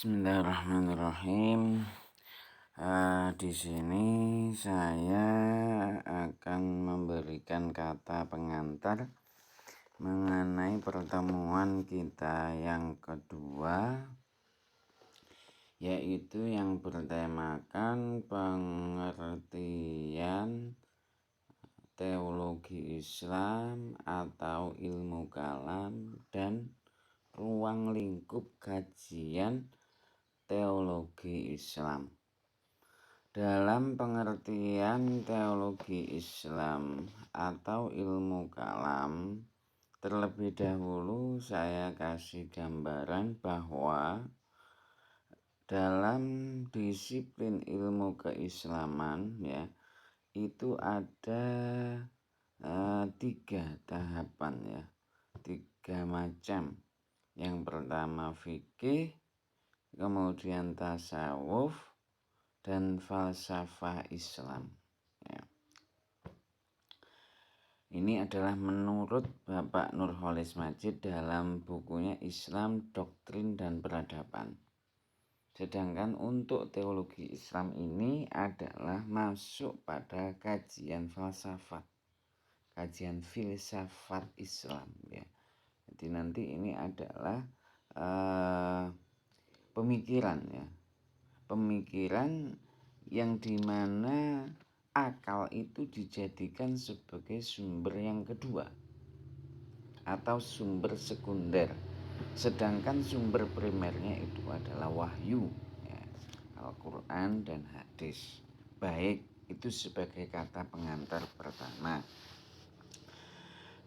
Bismillahirrahmanirrahim. Di sini saya akan memberikan kata pengantar mengenai pertemuan kita yang kedua, yaitu yang bertemakan pengertian teologi Islam atau ilmu kalam dan ruang lingkup kajian teologi Islam. Dalam pengertian teologi Islam atau ilmu kalam, terlebih dahulu saya kasih gambaran bahwa dalam disiplin ilmu keislaman itu ada 3 tahapan 3 macam. Yang pertama fikih, kemudian tasawuf, dan falsafah Islam. Ini adalah menurut Bapak Nurholis Majid dalam bukunya Islam, Doktrin dan Peradaban. Sedangkan untuk teologi Islam ini adalah masuk pada kajian falsafat, kajian filsafat Islam Jadi nanti ini adalah pemikiran yang dimana akal itu dijadikan sebagai sumber yang kedua atau sumber sekunder, sedangkan sumber primernya itu adalah wahyu Al-Quran dan hadis. Baik, itu sebagai kata pengantar pertama.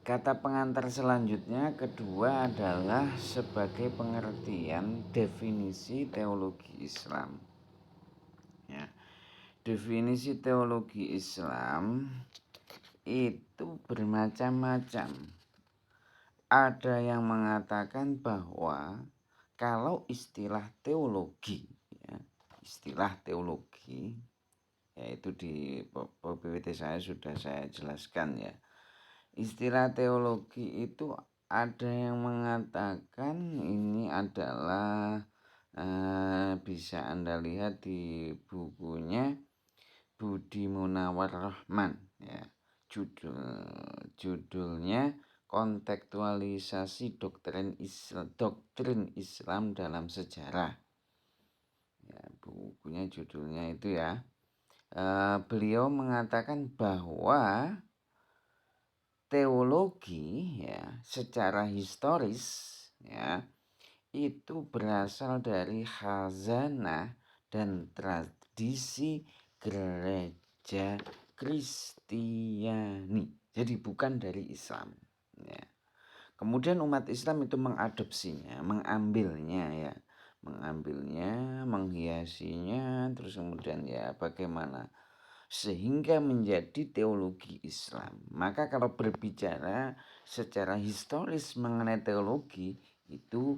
Kata pengantar selanjutnya kedua adalah sebagai pengertian definisi teologi Islam. Definisi teologi Islam itu bermacam-macam. Ada yang mengatakan bahwa kalau istilah teologi yaitu di PPT saya sudah saya jelaskan Istilah teologi itu ada yang mengatakan ini adalah bisa Anda lihat di bukunya Budi Munawar Rahman judulnya Kontekstualisasi Doktrin Islam dalam Sejarah. Bukunya judulnya itu beliau mengatakan bahwa teologi secara historis itu berasal dari khazanah dan tradisi gereja Kristiani. Jadi bukan dari Islam Kemudian umat Islam itu mengadopsinya, mengambilnya, menghiasinya, terus kemudian bagaimana sehingga menjadi teologi Islam. Maka kalau berbicara secara historis mengenai teologi itu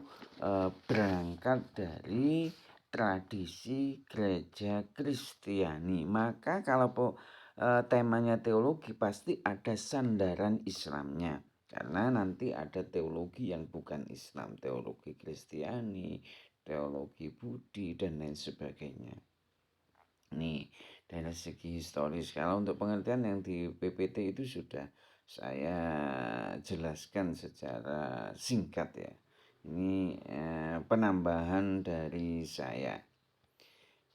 berangkat dari tradisi gereja Kristiani. Maka kalau temanya teologi pasti ada sandaran Islamnya. Karena nanti ada teologi yang bukan Islam, teologi Kristiani, teologi Budi dan lain sebagainya. Nih, dari segi historis, kalau untuk pengertian yang di PPT itu sudah saya jelaskan secara singkat Ini penambahan dari saya.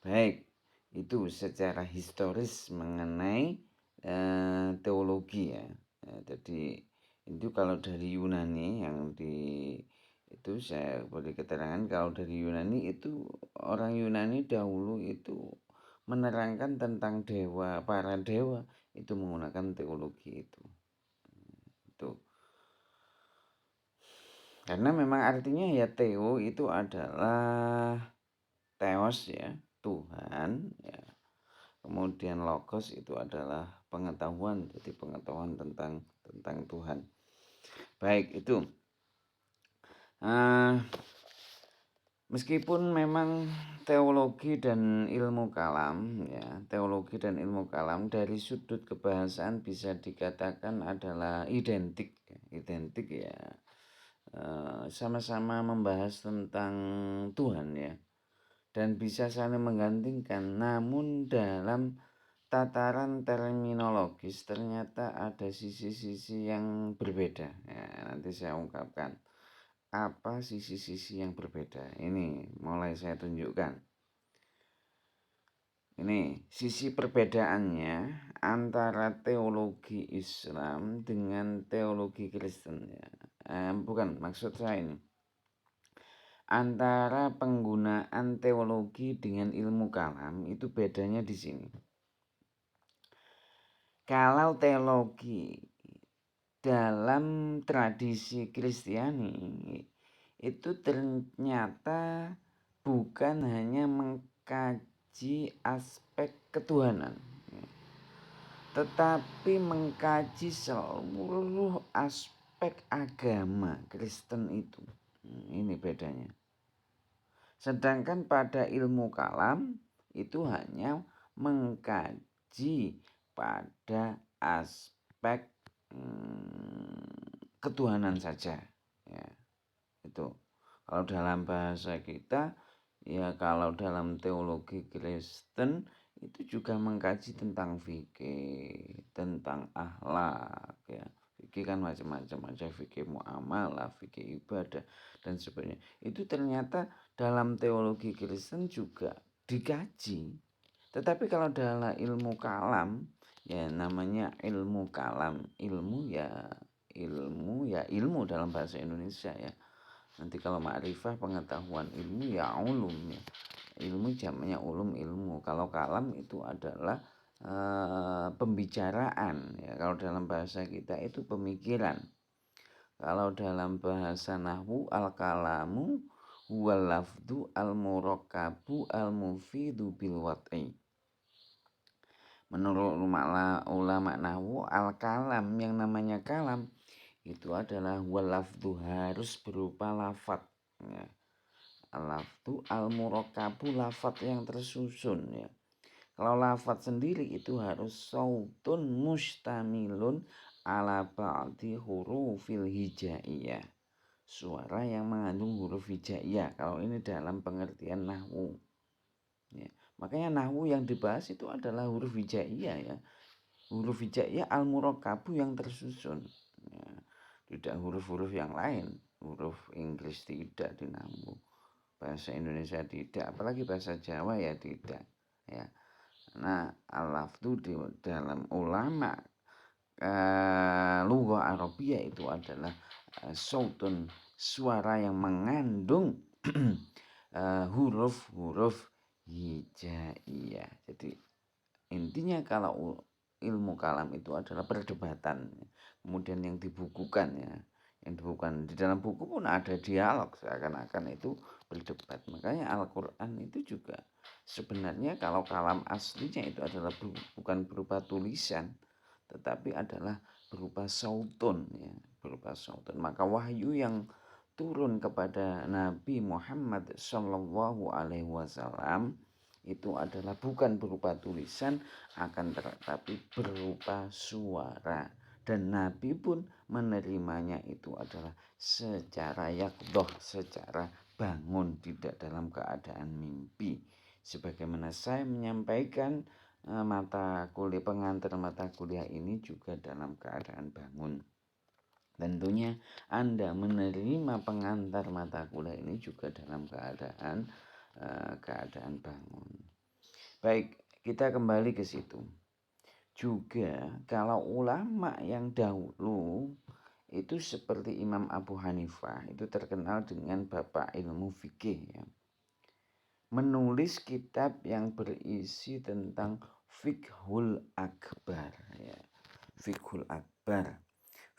Baik, itu secara historis mengenai teologi Jadi itu kalau dari Yunani itu saya beri keterangan kalau dari Yunani itu orang Yunani dahulu itu menerangkan tentang para dewa itu menggunakan teologi itu. Karena memang artinya theo itu adalah theos Tuhan Kemudian logos itu adalah pengetahuan, jadi pengetahuan tentang Tuhan. Baik, itu meskipun memang teologi dan ilmu kalam dari sudut kebahasaan bisa dikatakan adalah identik sama-sama membahas tentang Tuhan dan bisa saling menggantikan, namun dalam tataran terminologis ternyata ada sisi-sisi yang berbeda. Ya, nanti saya ungkapkan apa sisi-sisi yang berbeda. Ini mulai saya tunjukkan. Ini sisi perbedaannya antara teologi Islam dengan teologi Kristen. Ya. Bukan, maksud saya ini. Antara penggunaan teologi dengan ilmu kalam itu bedanya di sini. Kalau teologi dalam tradisi Kristiani itu ternyata bukan hanya mengkaji aspek ketuhanan, tetapi mengkaji seluruh aspek agama Kristen itu. Ini bedanya. Sedangkan pada ilmu kalam itu hanya mengkaji pada aspek ketuhanan saja. Ya, itu. Kalau dalam bahasa kita, ya kalau dalam teologi Kristen itu juga mengkaji tentang fikih, tentang akhlak, ya. Fikih kan macam-macam, ada fikih muamalah, fikih ibadah dan sebagainya. Itu ternyata dalam teologi Kristen juga dikaji. Tetapi kalau dalam ilmu kalam, ya namanya ilmu kalam, ilmu ilmu dalam bahasa Indonesia ya. Nanti kalau ma'rifah pengetahuan, ilmu ya ulum ya. Ilmu jamaknya ulum, ilmu. Kalau kalam itu adalah pembicaraan ya. Kalau dalam bahasa kita itu pemikiran. Kalau dalam bahasa nahwu al-kalamu huwal lafdu al-murakkabu al-mufidu bil wat'i. Menurut ulama nahwu al-kalam, yang namanya kalam itu adalah walafdu, harus berupa lafat ya. Al-lafdu al-murakkabu, lafat yang tersusun ya. Kalau lafat sendiri itu harus sautun mustamilun ala ba'di hurufil hijaiyah, suara yang mengandung huruf hijaiyah. Kalau ini dalam pengertian nahwu ya. Makanya nahwu yang dibahas itu adalah huruf hijaiyah ya. Huruf hijaiyah al-murakkabu yang tersusun ya. Tidak huruf-huruf yang lain, huruf Inggris tidak di nahwu, bahasa Indonesia tidak, apalagi bahasa Jawa ya tidak ya. Nah, al-lafdu di dalam ulama lughah Arabiyah itu adalah sautun, suara yang mengandung huruf-huruf hijaiyah. Jadi intinya kalau ilmu kalam itu adalah perdebatan, kemudian yang dibukukan ya, yang dibukukan di dalam buku pun ada dialog, seakan-akan itu berdebat. Makanya Al-Quran itu juga sebenarnya kalau kalam aslinya itu adalah bukan berupa tulisan, tetapi adalah berupa sautun ya, berupa sautun. Maka wahyu yang turun kepada Nabi Muhammad Shallallahu Alaihi Wasallam itu adalah bukan berupa tulisan, akan tetapi berupa suara, dan Nabi pun menerimanya itu adalah secara yaqdhah, secara bangun, tidak dalam keadaan mimpi. Sebagaimana saya menyampaikan, pengantar mata kuliah ini juga dalam keadaan bangun. Tentunya Anda menerima pengantar mata kuliah ini juga dalam keadaan bangun. Baik, kita kembali ke situ. Juga kalau ulama yang dahulu itu seperti Imam Abu Hanifah, itu terkenal dengan bapak ilmu fikih ya. Menulis kitab yang berisi tentang Fiqhul Akbar ya. Fiqhul Akbar.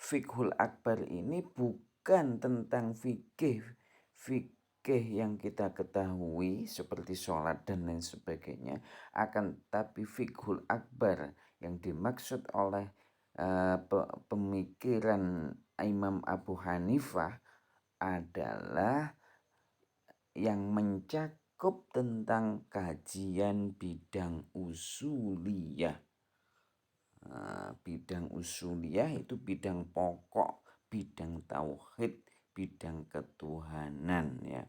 Fiqhul Akbar ini bukan tentang fikih yang kita ketahui seperti sholat dan lain sebagainya, akan tapi fiqhul akbar yang dimaksud oleh pemikiran Imam Abu Hanifah adalah yang mencakup tentang kajian bidang usuliyah. Bidang usuliyah itu bidang pokok, bidang tauhid, bidang ketuhanan ya.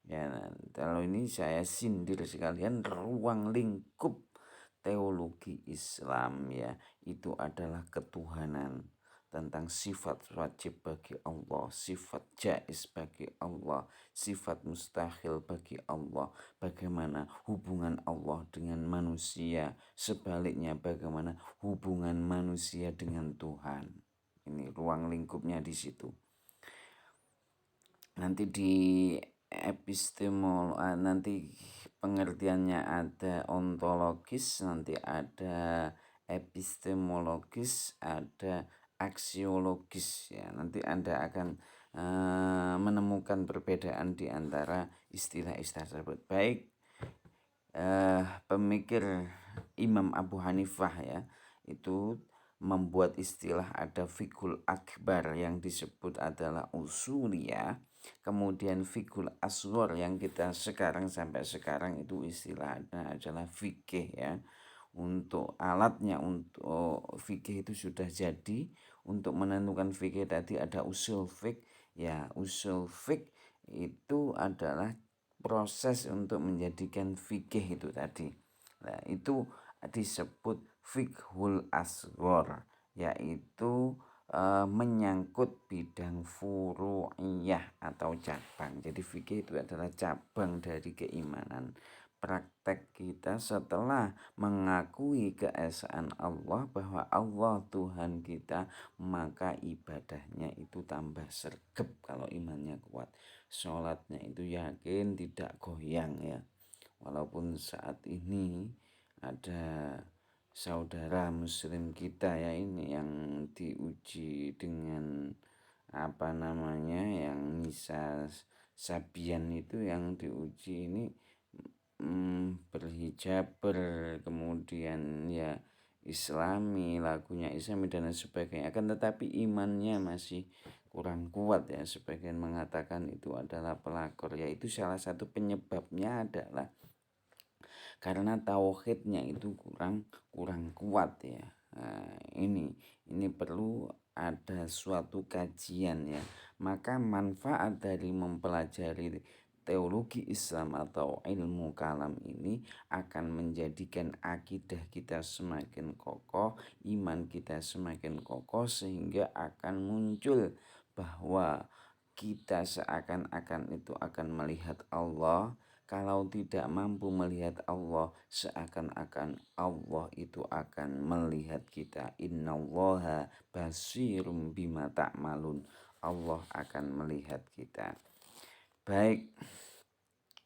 Ya, kalau ini saya sindir sekalian, ruang lingkup teologi Islam ya, itu adalah ketuhanan, tentang sifat wajib bagi Allah, sifat jaiz bagi Allah, sifat mustahil bagi Allah, bagaimana hubungan Allah dengan manusia, sebaliknya bagaimana hubungan manusia dengan Tuhan. Ini ruang lingkupnya di situ. Nanti di nanti pengertiannya ada ontologis, nanti ada epistemologis, ada aksiologis ya. Nanti Anda akan menemukan perbedaan di antara istilah-istilah tersebut. Baik, pemikir Imam Abu Hanifah ya, itu membuat istilah ada fikul akbar yang disebut adalah usuliyah, kemudian fikul asghar yang kita sekarang sampai sekarang itu istilahnya adalah fikih ya. Untuk alatnya untuk fikih itu sudah jadi. Untuk menentukan fikih tadi ada usul fik ya. Usul fik itu adalah proses untuk menjadikan fikih itu tadi. Nah, itu disebut fikhul asghar, yaitu menyangkut bidang furu'iyah atau cabang. Jadi fikih itu adalah cabang dari keimanan. Praktek kita setelah mengakui keesaan Allah, bahwa Allah Tuhan kita, maka ibadahnya itu tambah sergap kalau imannya kuat. Sholatnya itu yakin tidak goyang ya. Walaupun saat ini ada saudara muslim kita ya ini yang diuji dengan apa namanya, yang Nisa Sabian itu yang diuji ini berhijab, kemudian ya Islami, lagunya Islami dan sebagainya, akan tetapi imannya masih kurang kuat ya. Sebagian mengatakan itu adalah pelakor, yaitu salah satu penyebabnya adalah karena tauhidnya itu kurang kuat ya. Nah, ini perlu ada suatu kajian ya. Maka manfaat dari mempelajari teologi Islam atau ilmu kalam ini akan menjadikan akidah kita semakin kokoh, iman kita semakin kokoh, sehingga akan muncul bahwa kita seakan-akan itu akan melihat Allah. Kalau tidak mampu melihat Allah, seakan-akan Allah itu akan melihat kita. Innallaha basirum bima ta'malun. Allah akan melihat kita. Baik,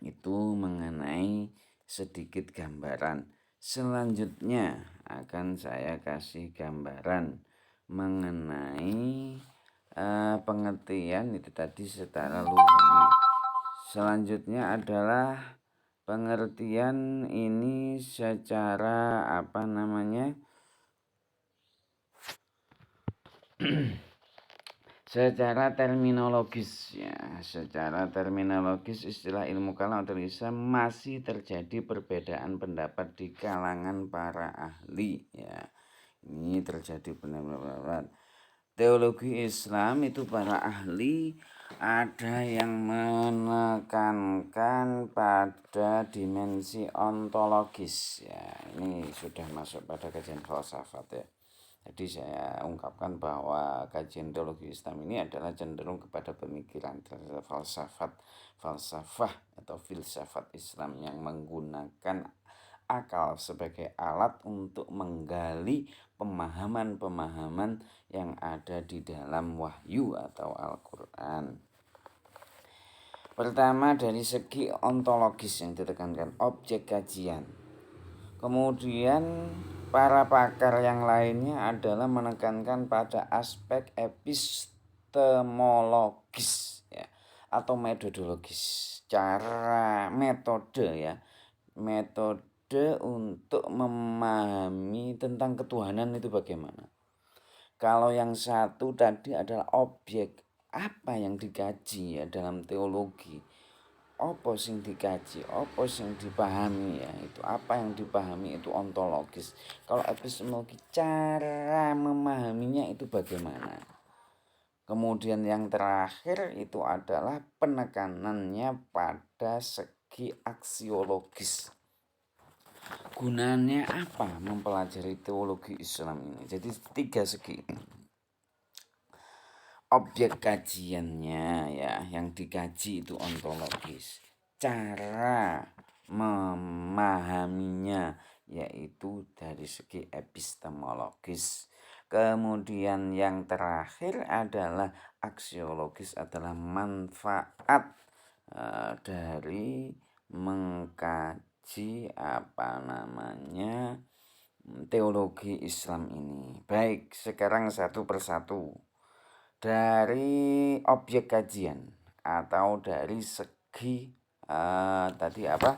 itu mengenai sedikit gambaran. Selanjutnya akan saya kasih gambaran mengenai pengertian itu tadi secara lughwi. Selanjutnya adalah pengertian ini secara apa namanya? Secara terminologis ya, secara terminologis istilah ilmu kalam atau Islam masih terjadi perbedaan pendapat di kalangan para ahli ya. Ini terjadi pendapat. Teologi Islam itu para ahli ada yang menekankan pada dimensi ontologis ya. Ini sudah masuk pada kajian falsafat ya. Jadi saya ungkapkan bahwa kajian teologi Islam ini adalah cenderung kepada pemikiran terhadap falsafah atau filsafat Islam yang menggunakan akal sebagai alat untuk menggali pemahaman-pemahaman yang ada di dalam wahyu atau Al-Quran. Pertama, dari segi ontologis yang ditekankan, objek kajian. Kemudian para pakar yang lainnya adalah menekankan pada aspek epistemologis ya, atau metodologis, cara metode ya, metode untuk memahami tentang ketuhanan itu bagaimana. Kalau yang satu tadi adalah objek, apa yang dikaji ya dalam teologi, apa sing dikaji, apa sing dipahami ya, itu apa yang dipahami itu ontologis. Kalau epistemologi, cara memahaminya itu bagaimana. Kemudian yang terakhir itu adalah penekanannya pada segi aksiologis. Gunanya apa mempelajari teologi Islam ini? Jadi 3 segi. Objek kajiannya ya, yang dikaji itu ontologis. Cara memahaminya yaitu dari segi epistemologis. Kemudian yang terakhir adalah aksiologis, adalah manfaat dari mengkaji teologi Islam ini. Baik, sekarang satu persatu. Dari objek kajian atau dari segi tadi apa?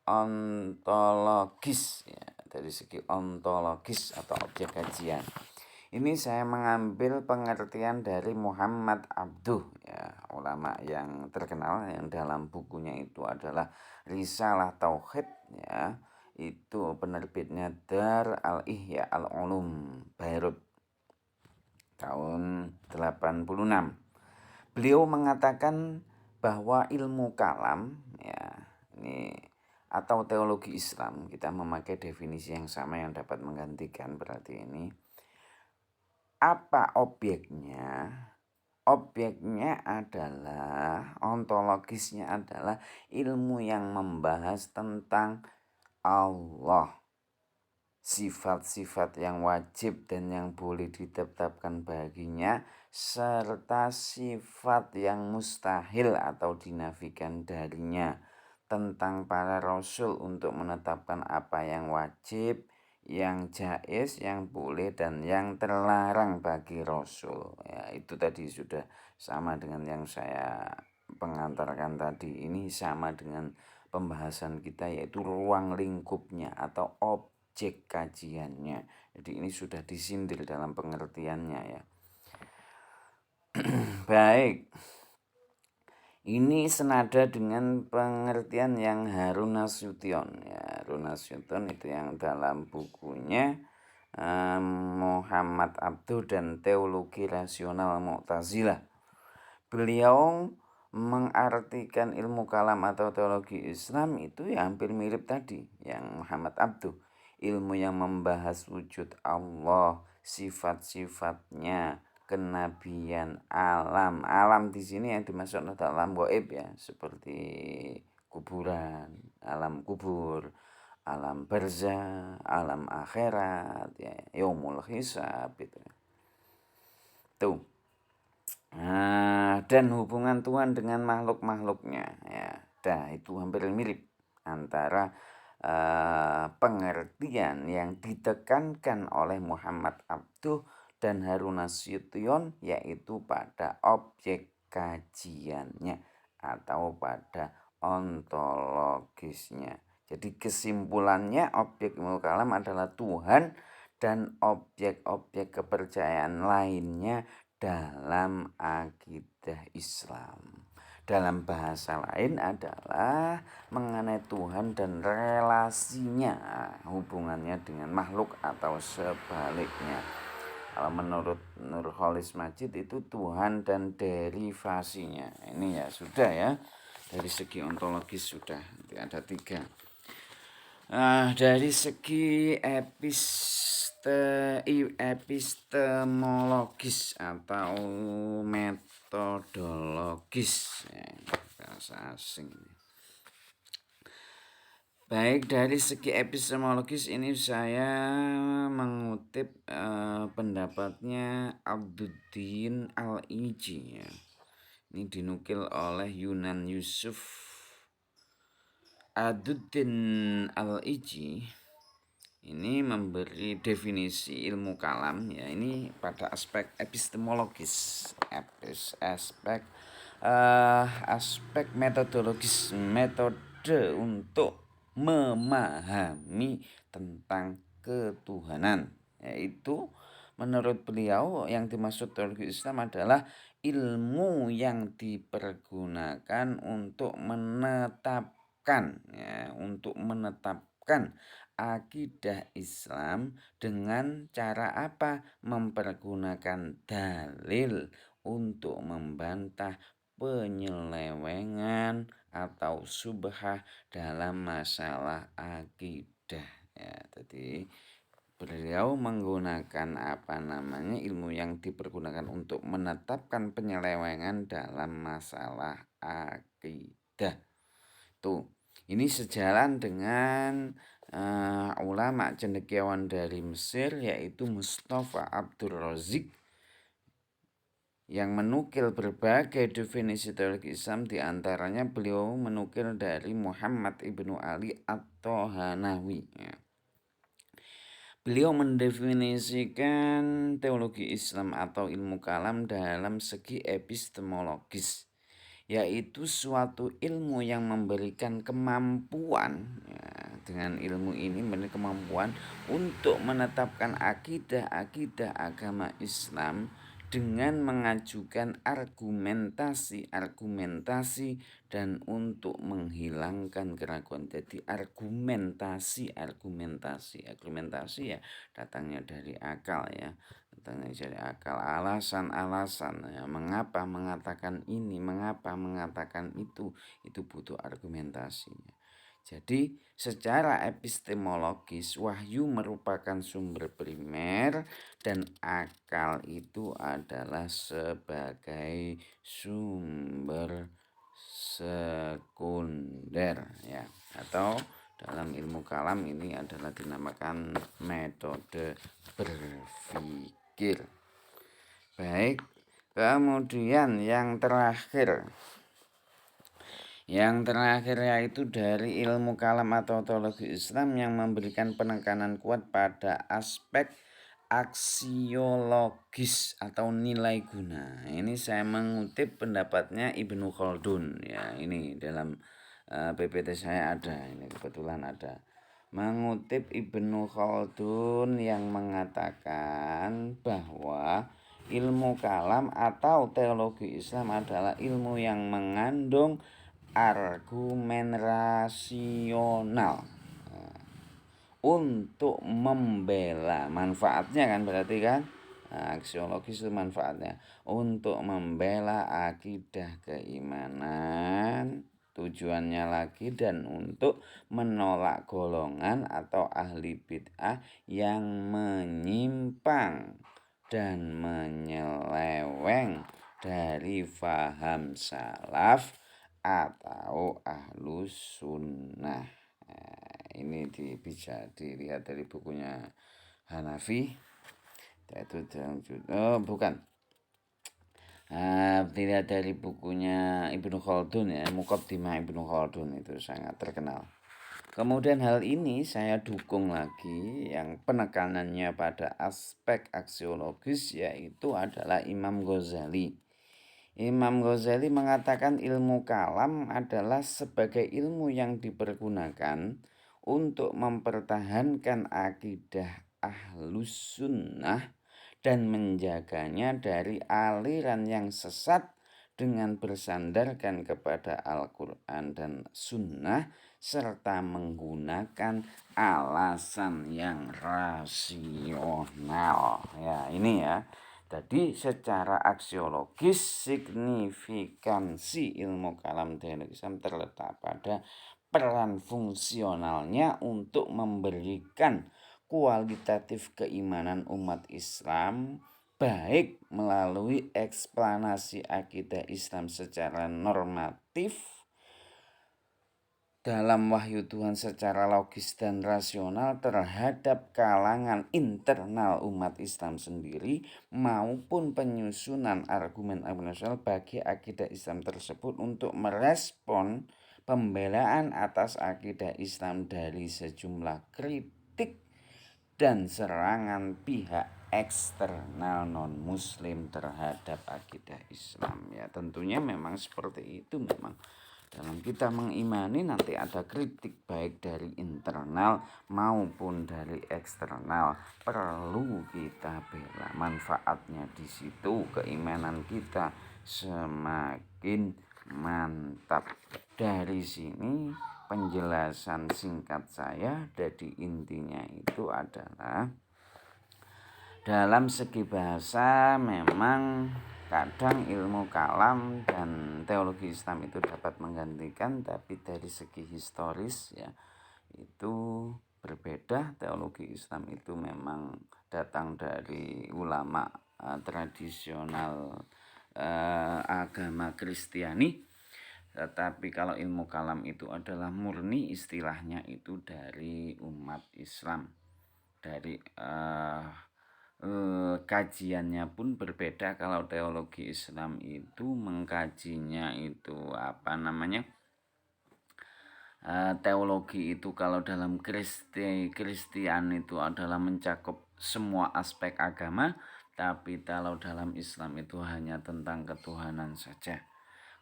Ontologis ya, dari segi ontologis atau objek kajian. Ini saya mengambil pengertian dari Muhammad Abduh ya, ulama yang terkenal yang dalam bukunya itu adalah Risalah Tauhid ya. Itu penerbitnya Dar al-Ihya al-Ulum Beirut tahun 86. Beliau mengatakan bahwa ilmu kalam ya, ini atau teologi Islam, kita memakai definisi yang sama yang dapat menggantikan berarti ini. Apa objeknya? Objeknya adalah, ontologisnya adalah ilmu yang membahas tentang Allah, sifat-sifat yang wajib dan yang boleh ditetapkan baginya, serta sifat yang mustahil atau dinafikan darinya, tentang para rasul untuk menetapkan apa yang wajib, yang jais, yang boleh, dan yang terlarang bagi rasul. Ya, itu tadi sudah sama dengan yang saya pengantarkan tadi. Ini sama dengan pembahasan kita, yaitu ruang lingkupnya atau objek kajiannya. Jadi ini sudah disindir dalam pengertiannya ya. Baik. Ini senada dengan pengertian yang Harun Nasution ya. Harun Nasution itu yang dalam bukunya Muhammad Abduh dan Teologi Rasional Mu'tazilah. Beliau mengartikan ilmu kalam atau teologi Islam itu ya hampir mirip tadi yang Muhammad Abduh. Ilmu yang membahas wujud Allah, sifat-sifatnya, kenabian, alam di sini yang dimaksud adalah alam gaib ya, seperti kuburan, alam kubur, alam barzah, alam akhirat ya, yaumul hisab itu. Tuh. Nah, dan hubungan Tuhan dengan makhluk-makhluknya ya. Itu hampir mirip antara pengertian yang ditekankan oleh Muhammad Abduh dan Harun Nasution, yaitu pada objek kajiannya atau pada ontologisnya. Jadi kesimpulannya objek ilmu kalam adalah Tuhan dan objek-objek kepercayaan lainnya dalam akidah Islam. Dalam bahasa lain adalah mengenai Tuhan dan relasinya, hubungannya dengan makhluk atau sebaliknya. Kalau menurut Nurholis Majid itu Tuhan dan derivasinya. Ini ya sudah ya, dari segi ontologis sudah ada 3. Dari segi epistemologis atau metodologis ya, bahasa asing. Baik, dari segi epistemologis ini saya mengutip pendapatnya Abduddin Al-Iji ya. Ini dinukil oleh Yunan Yusuf. Abduddin Al-Iji ini memberi definisi ilmu kalam ya, ini pada aspek epistemologis, aspek metodologis, metode untuk memahami tentang ketuhanan, yaitu menurut beliau yang dimaksud teologi Islam adalah ilmu yang dipergunakan untuk menetapkan akidah Islam dengan cara apa? Mempergunakan dalil untuk membantah penyelewengan atau syubhah dalam masalah akidah. Ya, jadi beliau menggunakan ilmu yang dipergunakan untuk menetapkan penyelewengan dalam masalah akidah. Tuh, ini sejalan dengan ulama cendekiawan dari Mesir yaitu Mustafa Abdur Razik yang menukil berbagai definisi teologi Islam, diantaranya beliau menukil dari Muhammad ibnu Ali At-Tohanawi. Ya. Beliau mendefinisikan teologi Islam atau ilmu kalam dalam segi epistemologis, yaitu suatu ilmu yang memberikan kemampuan, ya, dengan ilmu ini memberikan kemampuan untuk menetapkan akidah agama Islam dengan mengajukan argumentasi dan untuk menghilangkan keraguan. Jadi argumentasi ya datangnya dari akal ya. Datangnya dari akal, alasan ya, mengapa mengatakan ini, mengapa mengatakan itu butuh argumentasinya. Jadi secara epistemologis wahyu merupakan sumber primer dan akal itu adalah sebagai sumber sekunder ya, atau dalam ilmu kalam ini adalah dinamakan metode berpikir. Baik, kemudian yang terakhir yaitu dari ilmu kalam atau teologi Islam yang memberikan penekanan kuat pada aspek aksiologis atau nilai guna. Ini saya mengutip pendapatnya Ibnu Khaldun ya, ini dalam PPT saya ada, ini kebetulan ada. Mengutip Ibnu Khaldun yang mengatakan bahwa ilmu kalam atau teologi Islam adalah ilmu yang mengandung argumen rasional untuk membela manfaatnya kan, berarti kan aksiologis itu manfaatnya untuk membela akidah keimanan, tujuannya lagi, dan untuk menolak golongan atau ahli bid'ah yang menyimpang dan menyeleweng dari faham salaf atau ahlus sunnah. Nah, ini bisa dilihat dari bukunya Hanafi, yaitu dilihat dari bukunya Ibnu Khaldun ya, Muqaddimah Ibnu Khaldun, itu sangat terkenal. Kemudian hal ini saya dukung lagi yang penekanannya pada aspek aksiologis, yaitu adalah Imam Ghazali. Imam Ghazali mengatakan ilmu kalam adalah sebagai ilmu yang dipergunakan untuk mempertahankan akidah ahlus sunnah dan menjaganya dari aliran yang sesat dengan bersandarkan kepada Al-Quran dan Sunnah serta menggunakan alasan yang rasional. Ya, ini ya. Jadi secara aksiologis signifikansi ilmu kalam teologi Islam terletak pada peran fungsionalnya untuk memberikan kualitatif keimanan umat Islam, baik melalui eksplanasi akidah Islam secara normatif dalam wahyu Tuhan secara logis dan rasional terhadap kalangan internal umat Islam sendiri, maupun penyusunan argumen-argumen rasional bagi akidah Islam tersebut untuk merespon pembelaan atas akidah Islam dari sejumlah kritik dan serangan pihak eksternal non-muslim terhadap akidah Islam. Ya, tentunya memang seperti itu. Memang dalam kita mengimani nanti ada kritik baik dari internal maupun dari eksternal, perlu kita bela. Manfaatnya di situ keimanan kita semakin mantap. Dari sini penjelasan singkat saya, jadi intinya itu adalah dalam segi bahasa memang kadang ilmu kalam dan teologi Islam itu dapat menggantikan, tapi dari segi historis ya itu berbeda. Teologi Islam itu memang datang dari ulama tradisional agama Kristiani, tetapi kalau ilmu kalam itu adalah murni istilahnya itu dari umat Islam. Dari kajiannya pun berbeda. Kalau teologi Islam itu mengkajinya itu teologi itu kalau dalam Kristian itu adalah mencakup semua aspek agama, tapi kalau dalam Islam itu hanya tentang ketuhanan saja.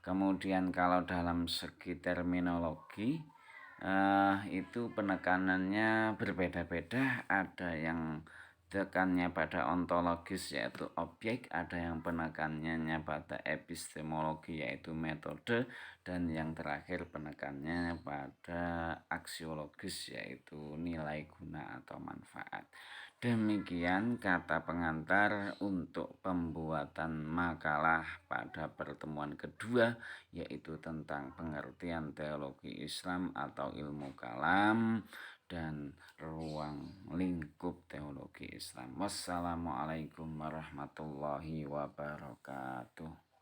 Kemudian kalau dalam segi terminologi itu penekanannya berbeda-beda. Ada yang tekannya pada ontologis yaitu objek, ada yang penekannya pada epistemologi yaitu metode, dan yang terakhir penekannya pada aksiologis yaitu nilai guna atau manfaat. Demikian kata pengantar untuk pembuatan makalah pada pertemuan kedua, yaitu tentang pengertian teologi Islam atau ilmu kalam dan ruang lingkup teologi Islam. Wassalamualaikum warahmatullahi wabarakatuh.